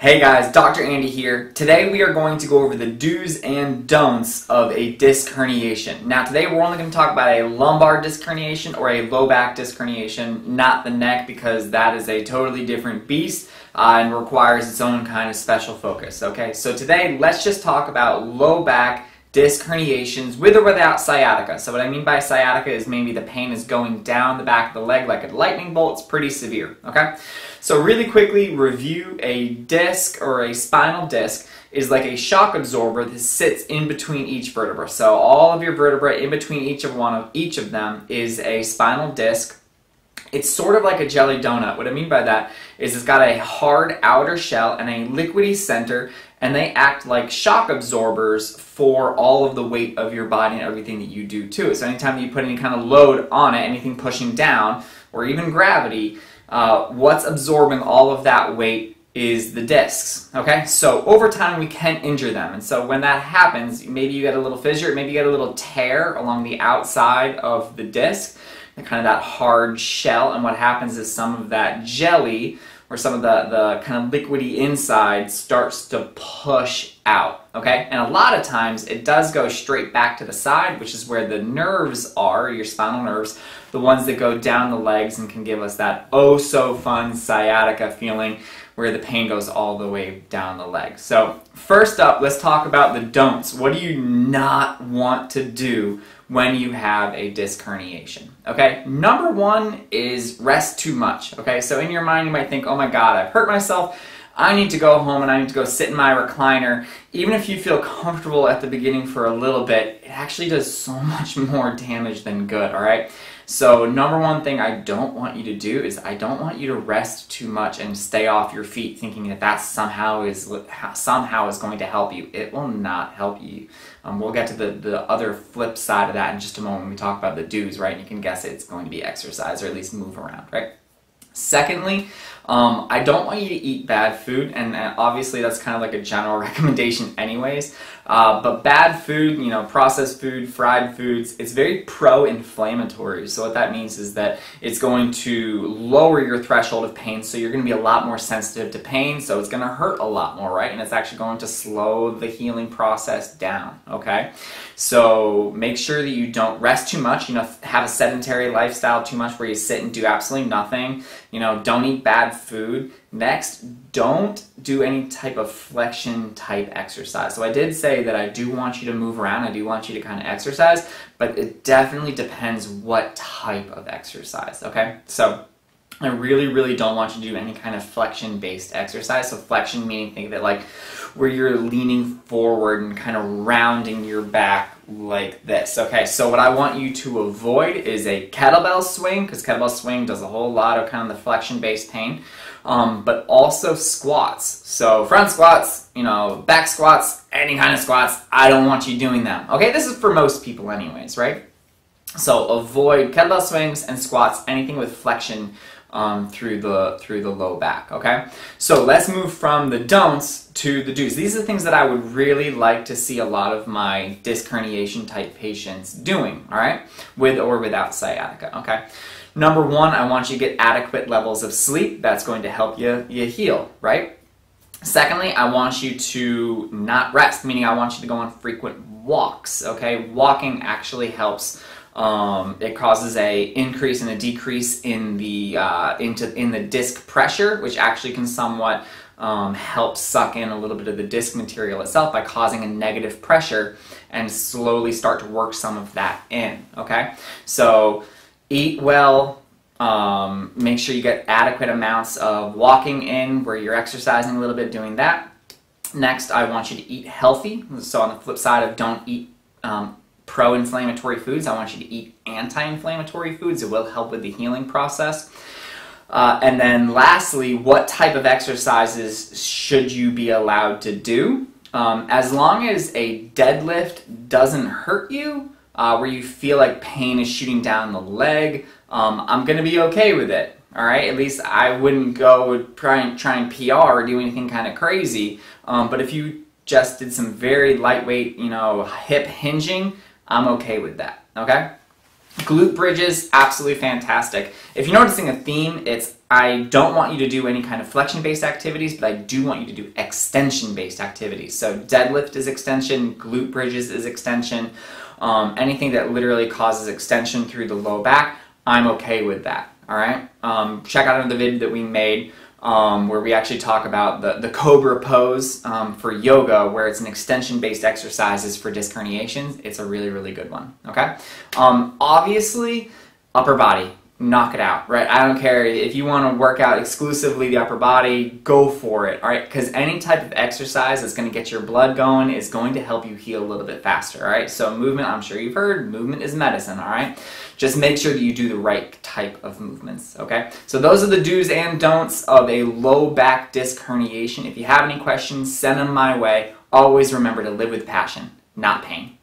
Hey guys, Dr. Andy here. Today we are going to go over the do's and don'ts of a disc herniation. Now today we're only going to talk about a lumbar disc herniation or a low back disc herniation, not the neck, because that is a totally different beast and requires its own kind of special focus. Okay, so today let's just talk about low back disc herniations with or without sciatica. So what I mean by sciatica is maybe the pain is going down the back of the leg like a lightning bolt. It's pretty severe, okay? So really quickly review: a disc or a spinal disc is like a shock absorber that sits in between each vertebra. So all of your vertebrae in between each of them is a spinal disc. It's sort of like a jelly donut. What I mean by that is it's got a hard outer shell and a liquidy center, and they act like shock absorbers for all of the weight of your body and everything that you do to it. So anytime you put any kind of load on it, anything pushing down, or even gravity, what's absorbing all of that weight is the discs, okay? So over time we can injure them, and so when that happens, maybe you get a little fissure, maybe you get a little tear along the outside of the disc, kind of that hard shell, and what happens is some of that jelly or some of the kind of liquidy inside starts to push out, okay? And a lot of times it does go straight back to the side, which is where the nerves are, your spinal nerves, the ones that go down the legs and can give us that oh so fun sciatica feeling where the pain goes all the way down the leg. So first up, let's talk about the don'ts. What do you not want to do when you have a disc herniation? Okay, number one is rest too much. Okay, so in your mind you might think, oh my god, I've hurt myself, I need to go home and I need to go sit in my recliner. Even if you feel comfortable at the beginning for a little bit, it actually does so much more damage than good, alright? So number one thing I don't want you to do is I don't want you to rest too much and stay off your feet thinking that that somehow is going to help you. It will not help you. We'll get to the other flip side of that in just a moment when we talk about the do's, right? And you can guess it's going to be exercise or at least move around, right? Secondly, I don't want you to eat bad food, and obviously that's kind of like a general recommendation anyways, but bad food, you know, processed food, fried foods, it's very pro-inflammatory. So what that means is that it's going to lower your threshold of pain, so you're going to be a lot more sensitive to pain, so it's going to hurt a lot more, right? And it's actually going to slow the healing process down, okay? So make sure that you don't rest too much, you know, have a sedentary lifestyle too much where you sit and do absolutely nothing. You know, don't eat bad food. Next, don't do any type of flexion type exercise. So I did say that I do want you to move around, I do want you to kind of exercise, but it definitely depends what type of exercise, okay? So I really don't want you to do any kind of flexion based exercise. So flexion meaning, think of it like where you're leaning forward and kind of rounding your back like this. Okay, so what I want you to avoid is a kettlebell swing, because kettlebell swing does a whole lot of kind of the flexion based pain, but also squats. So front squats, you know, back squats, any kind of squats, I don't want you doing them. Okay, this is for most people anyways, right? So avoid kettlebell swings and squats, anything with flexion through the low back, okay? So let's move from the don'ts to the do's. These are the things that I would really like to see a lot of my disc herniation type patients doing, all right? With or without sciatica, okay? Number one, I want you to get adequate levels of sleep. That's going to help you heal, right? Secondly, I want you to not rest, meaning I want you to go on frequent walks, okay? Walking actually helps. It causes a increase and a decrease in the disc pressure, which actually can somewhat help suck in a little bit of the disc material itself by causing a negative pressure and slowly start to work some of that in, okay? So eat well, make sure you get adequate amounts of walking in where you're exercising a little bit, doing that. Next, I want you to eat healthy. So on the flip side of don't eat pro-inflammatory foods, I want you to eat anti-inflammatory foods. It will help with the healing process. And then lastly, what type of exercises should you be allowed to do? As long as a deadlift doesn't hurt you, where you feel like pain is shooting down the leg, I'm going to be okay with it. All right, at least I wouldn't go try and PR or do anything kind of crazy. But if you just did some very lightweight, you know, hip hinging, I'm okay with that, okay? Glute bridges, absolutely fantastic. If you're noticing a theme, it's I don't want you to do any kind of flexion-based activities, but I do want you to do extension-based activities. So deadlift is extension, glute bridges is extension, anything that literally causes extension through the low back, I'm okay with that, all right? Check out the video that we made where we actually talk about the cobra pose for yoga, where it's an extension-based exercises for disc herniations. It's a really, really good one, okay? Obviously, upper body, knock it out, right? I don't care if you want to work out exclusively the upper body, go for it, all right? Because any type of exercise that's going to get your blood going is going to help you heal a little bit faster, all right? So movement, I'm sure you've heard, movement is medicine, all right? Just make sure that you do the right type of movements, okay? So those are the do's and don'ts of a low back disc herniation. If you have any questions, send them my way. Always remember to live with passion, not pain.